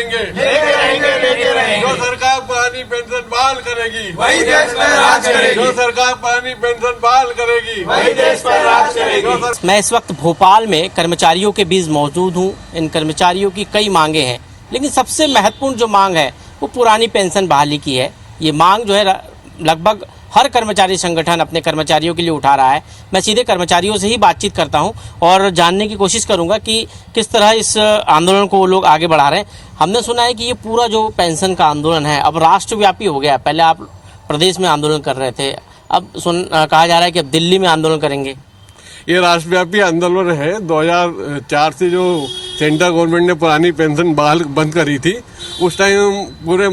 लेके रहेंगे। जो सरकार पुरानी पेंशन बहाल करेगी वही देश पर राज करेगी। जो सरकार पुरानी पेंशन बहाल करेगी वही देश पर राज करेगी। मैं इस वक्त भोपाल में कर्मचारियों के बीच मौजूद हूँ। इन कर्मचारियों की कई मांगे हैं, लेकिन सबसे महत्वपूर्ण जो मांग है वो पुरानी पेंशन बहाली की है। ये मांग जो है लगभग हर कर्मचारी संगठन अपने कर्मचारियों के लिए उठा रहा है। मैं सीधे कर्मचारियों से ही बातचीत करता हूं और जानने की कोशिश करूंगा कि किस तरह इस आंदोलन को वो लोग आगे बढ़ा रहे हैं। हमने सुना है कि ये पूरा जो पेंशन का आंदोलन है अब राष्ट्रव्यापी हो गया है। पहले आप प्रदेश में आंदोलन कर रहे थे, अब कहा जा रहा है कि अब दिल्ली में आंदोलन करेंगे। ये राष्ट्रव्यापी आंदोलन है। 2004 से जो सेंट्रल गवर्नमेंट ने पुरानी पेंशन बहाल बंद करी थी, उस टाइम पूरे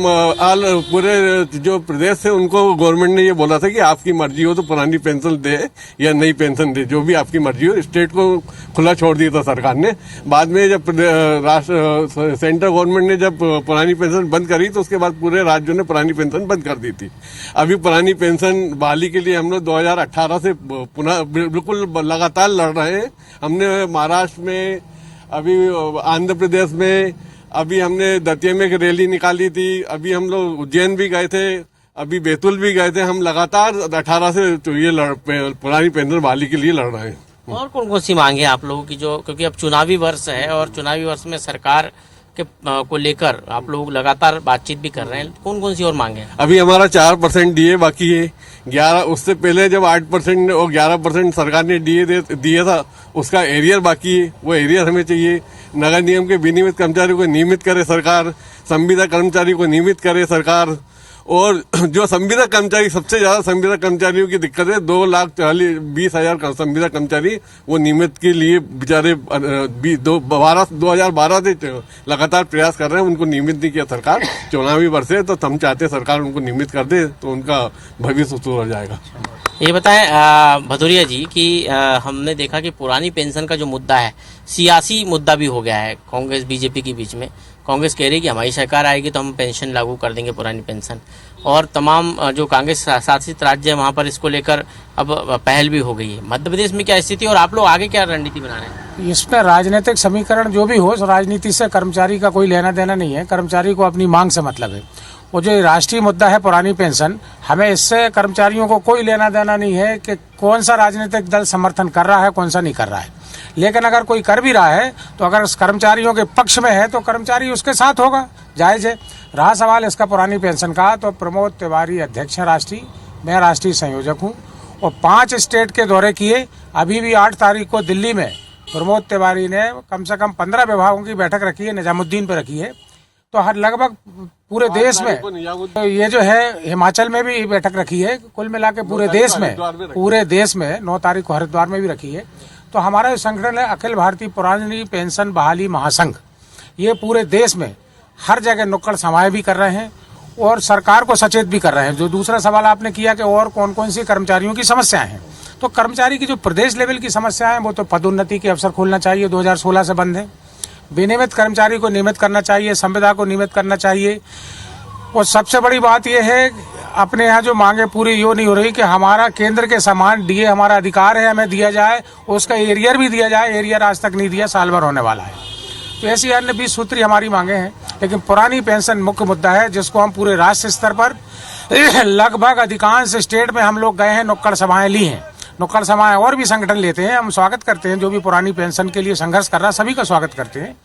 जो प्रदेश थे उनको गवर्नमेंट ने ये बोला था कि आपकी मर्जी हो तो पुरानी पेंशन दे या नई पेंशन दे, जो भी आपकी मर्जी हो। स्टेट को खुला छोड़ दिया था सरकार ने। बाद में जब सेंट्रल गवर्नमेंट ने जब पुरानी पेंशन बंद करी तो उसके बाद पूरे राज्यों ने पुरानी पेंशन बंद कर दी थी। अभी पुरानी पेंशन बहाली के लिए हम लोग 2018 से पुनः बिल्कुल लगातार लड़ रहे हैं। हमने महाराष्ट्र में, अभी आंध्र प्रदेश में, अभी हमने दतिया में एक रैली निकाली थी, अभी हम लोग उज्जैन भी गए थे, अभी बैतूल भी गए थे। हम लगातार 18 से तो ये पुरानी पेंशन बहाली के लिए लड़ रहे हैं। और कौन कौन सी मांगे आप लोगों की, जो क्योंकि अब चुनावी वर्ष है और चुनावी वर्ष में सरकार के को लेकर आप लोग लगातार बातचीत भी कर रहे हैं, कौन कौन सी और मांगे हैं? अभी हमारा 4% डीए बाकी है। 11 उससे पहले जब 8% और 11% सरकार ने डीए दिया था, उसका एरियर बाकी है। वो एरियर हमें चाहिए। नगर निगम के विनियमित कर्मचारियों को नियमित करे सरकार, संविदा कर्मचारी को नियमित करे सरकार। और जो संविदा कर्मचारी, सबसे ज्यादा संविदा कर्मचारियों की दिक्कत है। 2,20,000 संविदा कर्मचारी वो नियमित के लिए बेचारे 2012 से लगातार प्रयास कर रहे हैं। उनको नियमित नहीं किया सरकार। चुनावी वर्ष है तो हम चाहते हैं सरकार उनको नियमित कर दे तो उनका भविष्य सुधर जाएगा। ये बताएं भदौरिया जी कि हमने देखा कि पुरानी पेंशन का जो मुद्दा है सियासी मुद्दा भी हो गया है कांग्रेस बीजेपी के बीच में। कांग्रेस कह रही है कि हमारी सरकार आएगी तो हम पेंशन लागू कर देंगे, पुरानी पेंशन, और तमाम जो कांग्रेस शासित राज्य है वहाँ पर इसको लेकर अब पहल भी हो गई है। मध्य प्रदेश में क्या स्थिति और आप लोग आगे क्या रणनीति बना रहे हैं? इस पर राजनीतिक समीकरण जो भी हो, राजनीति से कर्मचारी का कोई लेना देना नहीं है। कर्मचारी को अपनी मांग से मतलब है। वो जो राष्ट्रीय मुद्दा है पुरानी पेंशन, हमें इससे कर्मचारियों को कोई लेना देना नहीं है कि कौन सा राजनीतिक दल समर्थन कर रहा है, कौन सा नहीं कर रहा है। लेकिन अगर कोई कर भी रहा है तो अगर कर्मचारियों के पक्ष में है तो कर्मचारी उसके साथ होगा, जायज है। रहा सवाल इसका पुरानी पेंशन का, तो प्रमोद तिवारी अध्यक्ष है राष्ट्रीय, मैं राष्ट्रीय संयोजक हूँ और 5 स्टेट के दौरे किए। अभी भी 8 तारीख को दिल्ली में प्रमोद तिवारी ने कम से कम 15 विभागों की बैठक रखी है, निजामुद्दीन पे रखी है। तो हर लगभग पूरे देश में, तो ये जो है हिमाचल में भी बैठक रखी है। कुल मिला के पूरे देश में 9 तारीख को हरिद्वार में भी रखी है। तो हमारा जो संगठन है अखिल भारतीय पुरानी पेंशन बहाली महासंघ, ये पूरे देश में हर जगह नुक्कड़ समाए भी कर रहे हैं और सरकार को सचेत भी कर रहे हैं। जो दूसरा सवाल आपने किया कि और कौन कौन सी कर्मचारियों की समस्याएं हैं, तो कर्मचारी की जो प्रदेश लेवल की समस्याएं हैं वो तो पदोन्नति के अवसर खोलना चाहिए, 2016 से बंद है। विनियमित कर्मचारी को नियमित करना चाहिए, संविदा को नियमित करना चाहिए। और सबसे बड़ी बात यह है अपने यहाँ जो मांगे पूरी यो नहीं हो रही कि हमारा केंद्र के समान डीए हमारा अधिकार है, हमें दिया जाए, उसका एरियर भी दिया जाए। एरियर आज तक नहीं दिया, साल भर होने वाला है। तो ऐसी अन्य 20 सूत्री हमारी मांगे हैं, लेकिन पुरानी पेंशन मुख्य मुद्दा है जिसको हम पूरे राष्ट्र स्तर पर लगभग अधिकांश स्टेट में हम लोग गए हैं, नुक्कड़ सभाएं ली हैं। नुक्कड़ सभाएं और भी संगठन लेते हैं, हम स्वागत करते हैं। जो भी पुरानी पेंशन के लिए संघर्ष कर रहा है सभी का स्वागत करते हैं।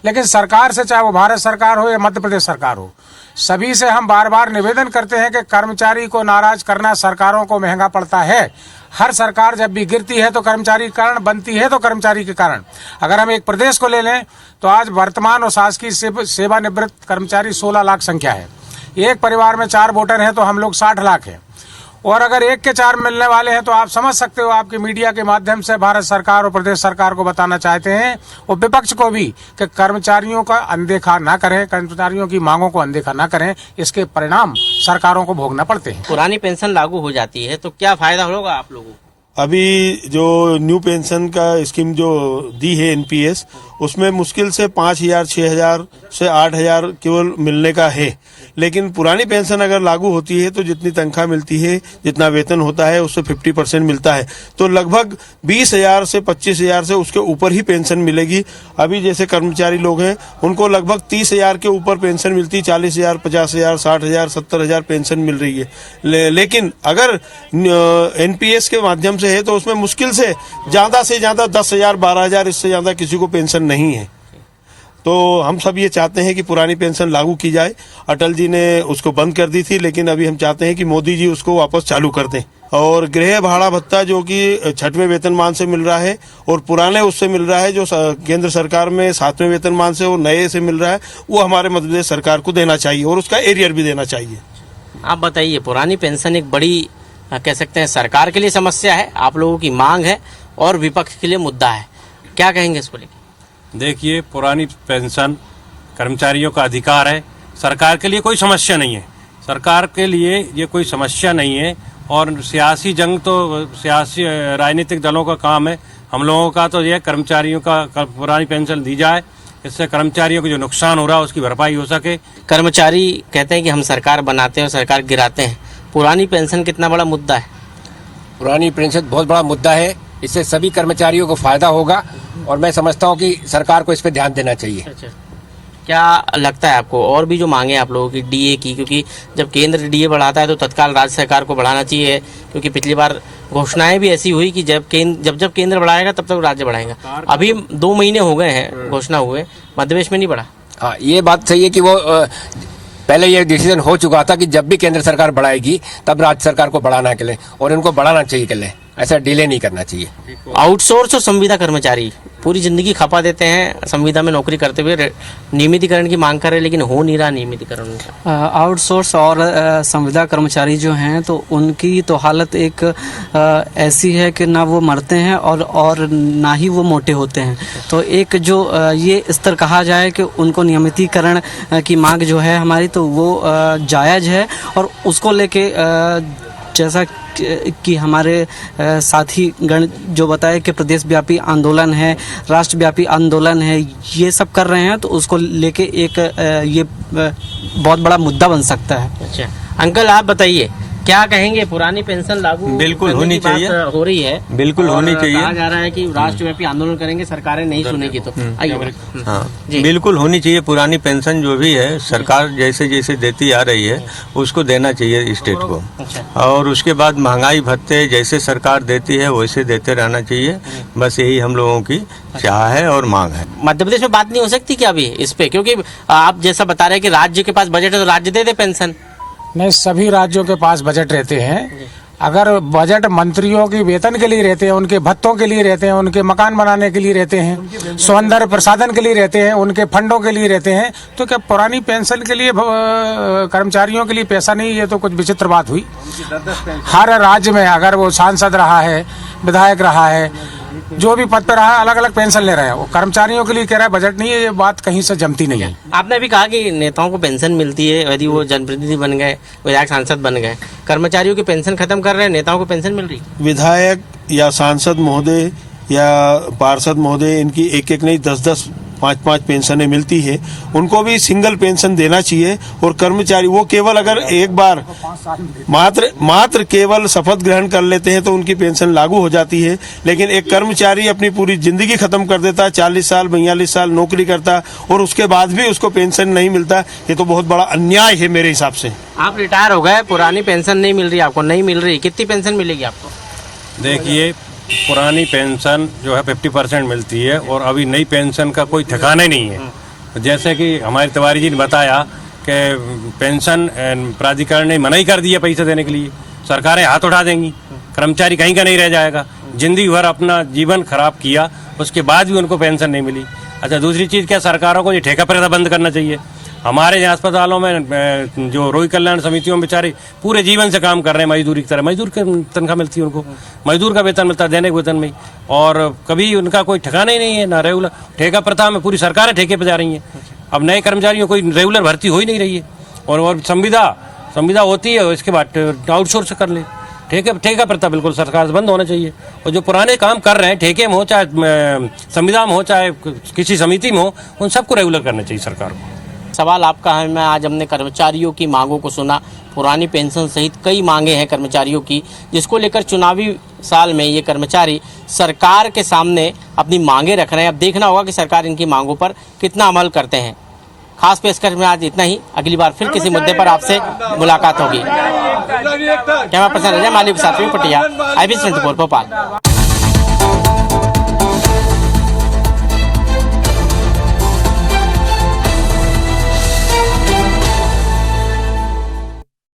लेकिन सरकार से, चाहे वो भारत सरकार हो या मध्य प्रदेश सरकार हो, सभी से हम बार बार निवेदन करते हैं कि कर्मचारी को नाराज करना सरकारों को महंगा पड़ता है। हर सरकार जब भी गिरती है तो कर्मचारी के कारण, बनती है तो कर्मचारी के कारण। अगर हम एक प्रदेश को ले लें तो आज वर्तमान और शासकीय सेवानिवृत्त कर्मचारी 16 लाख संख्या है। एक परिवार में 4 वोटर हैं तो हम लोग 60 लाख हैं। और अगर 1 के 4 मिलने वाले हैं तो आप समझ सकते हो, आपके मीडिया के माध्यम से भारत सरकार और प्रदेश सरकार को बताना चाहते हैं और विपक्ष को भी कि कर्मचारियों का अनदेखा ना करें, कर्मचारियों की मांगों को अनदेखा ना करें। इसके परिणाम सरकारों को भोगना पड़ते हैं। पुरानी पेंशन लागू हो जाती है तो क्या फायदा होगा आप लोगों को? अभी जो न्यू पेंशन का स्कीम जो दी है एनपीएस, उसमें मुश्किल से 5,000 6,000 से 8,000 केवल मिलने का है। लेकिन पुरानी पेंशन अगर लागू होती है तो जितनी तनख्वाह मिलती है, जितना वेतन होता है, उससे 50% मिलता है, तो लगभग 20,000 से 25,000 से उसके ऊपर ही पेंशन मिलेगी। अभी जैसे कर्मचारी लोग हैं उनको लगभग 30,000 के ऊपर पेंशन मिलती है, 40,000 50,000 60,000 70,000 पेंशन मिल रही है। लेकिन अगर एनपीएस के माध्यम से है तो उसमें मुश्किल से ज्यादा 10,000 12,000, इससे ज्यादा किसी को पेंशन नहीं है। तो हम सब ये चाहते हैं कि पुरानी पेंशन लागू की जाए। अटल जी ने उसको बंद कर दी थी, लेकिन अभी हम चाहते हैं कि मोदी जी उसको वापस चालू कर दें। और गृह भाड़ा भत्ता जो कि 6वें वेतनमान से मिल रहा है और पुराने उससे मिल रहा है, जो केंद्र सरकार में 7वें वेतनमान से और नए से मिल रहा है, वो हमारे मध्य प्रदेश सरकार को देना चाहिए और उसका एरियर भी देना चाहिए। आप बताइए, पुरानी पेंशन एक बड़ी कह सकते हैं सरकार के लिए समस्या है, आप लोगों की मांग है और विपक्ष के लिए मुद्दा है, क्या कहेंगे इसको लेकर? देखिए, पुरानी पेंशन कर्मचारियों का अधिकार है, सरकार के लिए कोई समस्या नहीं है। सरकार के लिए ये कोई समस्या नहीं है और सियासी जंग तो सियासी राजनीतिक दलों का काम है। हम लोगों का तो ये कर्मचारियों का पुरानी पेंशन दी जाए, इससे कर्मचारियों को जो नुकसान हो रहा है उसकी भरपाई हो सके। कर्मचारी कहते हैं कि हम सरकार बनाते हैं और सरकार गिराते हैं, पुरानी पेंशन कितना बड़ा मुद्दा है? पुरानी पेंशन बहुत बड़ा मुद्दा है, इससे सभी कर्मचारियों को फायदा होगा और मैं समझता हूं कि सरकार को इस पर ध्यान देना चाहिए। अच्छा, क्या लगता है आपको और भी जो मांगे आप लोगों की डीए की, क्योंकि जब केंद्र डीए बढ़ाता है तो तत्काल राज्य सरकार को बढ़ाना चाहिए, क्योंकि पिछली बार घोषणाएं भी ऐसी हुई कि जब केंद्र बढ़ाएगा तब तक राज्य बढ़ाएगा। अभी 2 महीने हो गए हैं घोषणा हुए, मध्य प्रदेश में नहीं बढ़ा। हाँ, ये बात सही है कि वो पहले ये डिसीजन हो चुका था कि जब भी केंद्र सरकार बढ़ाएगी तब राज्य सरकार को बढ़ाना के लिए, और इनको बढ़ाना चाहिए के लिए, ऐसा डिले नहीं करना चाहिए। आउटसोर्स और संविदा कर्मचारी पूरी जिंदगी खपा देते हैं संविदा में नौकरी करते हुए, नियमितीकरण की मांग कर रहे हैं लेकिन हो नहीं रहा नियमितीकरण। आउटसोर्स और संविदा कर्मचारी जो हैं तो उनकी तो हालत एक ऐसी है कि ना वो मरते हैं और ना ही वो मोटे होते हैं। तो एक जो ये स्तर कहा जाए कि उनको नियमितीकरण की मांग जो है हमारी, तो वो जायज़ है और उसको लेके जैसा कि हमारे साथी गण जो बताए कि प्रदेश व्यापी आंदोलन है, राष्ट्रव्यापी आंदोलन है, ये सब कर रहे हैं, तो उसको लेके एक ये बहुत बड़ा मुद्दा बन सकता है। अच्छा अंकल, आप बताइए क्या कहेंगे? पुरानी पेंशन लागू बिल्कुल होनी चाहिए, हो रही है, बिल्कुल होनी चाहिए। कहा जा रहा है कि राष्ट्रव्यापी आंदोलन करेंगे, सरकारें नहीं सुनेगी तो आइए। हाँ, बिल्कुल होनी चाहिए। पुरानी पेंशन जो भी है सरकार जैसे जैसे देती आ रही है उसको देना चाहिए स्टेट को। और उसके बाद महंगाई भत्ते जैसे सरकार देती है वैसे देते रहना चाहिए, बस यही हम लोगों की चाह है और मांग है। मध्य प्रदेश में बात नहीं हो सकती क्या अभी इस पे? क्योंकि आप जैसा बता रहे हैं कि राज्य के पास बजट है तो राज्य दे दे पेंशन। नहीं, सभी राज्यों के पास बजट रहते हैं। अगर बजट मंत्रियों की वेतन के लिए रहते हैं, उनके भत्तों के लिए रहते हैं, उनके मकान बनाने के लिए रहते हैं, सौंदर्य प्रसाधन के लिए रहते हैं, उनके फंडों के लिए रहते हैं, तो क्या पुरानी पेंशन के लिए कर्मचारियों के लिए पैसा नहीं? ये तो कुछ विचित्र बात हुई। हर राज्य में अगर वो सांसद रहा है, विधायक रहा है, जो भी पद पर रहा है, अलग अलग पेंशन ले रहे हैं। वो कर्मचारियों के लिए कह रहा है बजट नहीं है, ये बात कहीं से जमती नहीं है। आपने भी कहा कि नेताओं को पेंशन मिलती है यदि वो जनप्रतिनिधि बन गए, विधायक सांसद बन गए, कर्मचारियों की पेंशन खत्म कर रहे हैं, नेताओं को पेंशन मिल रही। विधायक या सांसद महोदय या पार्षद महोदय, इनकी एक एक नहीं 10-10 5-5 पेंशनें मिलती है, उनको भी सिंगल पेंशन देना चाहिए। और कर्मचारी वो केवल अगर एक बार मात्र केवल शपथ ग्रहण कर लेते हैं तो उनकी पेंशन लागू हो जाती है। लेकिन एक कर्मचारी अपनी पूरी जिंदगी खत्म कर देता है, 40 साल 42 साल नौकरी करता और उसके बाद भी उसको पेंशन नहीं मिलता, ये तो बहुत बड़ा अन्याय है मेरे हिसाब से। आप रिटायर हो गए, पुरानी पेंशन नहीं मिल रही आपको, नहीं मिल रही, कितनी पेंशन मिलेगी आपको? देखिए, पुरानी पेंशन जो है 50% मिलती है और अभी नई पेंशन का कोई ठिकाना ही नहीं है। जैसे कि हमारे तिवारी जी ने बताया कि पेंशन प्राधिकरण ने मना ही कर दिया पैसे देने के लिए, सरकारें हाथ उठा देंगी, कर्मचारी कहीं का नहीं रह जाएगा। जिंदगी भर अपना जीवन खराब किया, उसके बाद भी उनको पेंशन नहीं मिली। अच्छा, दूसरी चीज़ क्या, सरकारों को ये ठेका प्रथा बंद करना चाहिए। हमारे यहाँ अस्पतालों में जो रोगी कल्याण समितियों में बेचारे पूरे जीवन से काम कर रहे हैं मजदूरी की तरह, मजदूर की तनख्वाह मिलती है उनको, मजदूर का वेतन मिलता है, दैनिक वेतन में, और कभी उनका कोई ठिकाना ही नहीं है ना रेगुलर। ठेका प्रथा में पूरी सरकारें ठेके पे जा रही हैं। अब नए कर्मचारियों कोई रेगुलर भर्ती हो ही नहीं रही है। और संविदा होती है, इसके बाद आउटसोर्स कर ले। ठेका प्रथा बिल्कुल सरकार से बंद होना चाहिए। और जो पुराने काम कर रहे हैं, ठेके में हो चाहे संविदा में हो चाहे किसी समिति में हो, उन सबको रेगुलर करना चाहिए सरकार को। सवाल आपका है, मैं आज हमने कर्मचारियों की मांगों को सुना। पुरानी पेंशन सहित कई मांगे हैं कर्मचारियों की, जिसको लेकर चुनावी साल में ये कर्मचारी सरकार के सामने अपनी मांगे रख रहे हैं। अब देखना होगा कि सरकार इनकी मांगों पर कितना अमल करते हैं। खास पेशकश में आज इतना ही। अगली बार फिर किसी मुद्दे पर आपसे मुलाकात होगी। कैमरा पर्सन अजय माली के साथ में पटिया, IBC 24 भोपाल।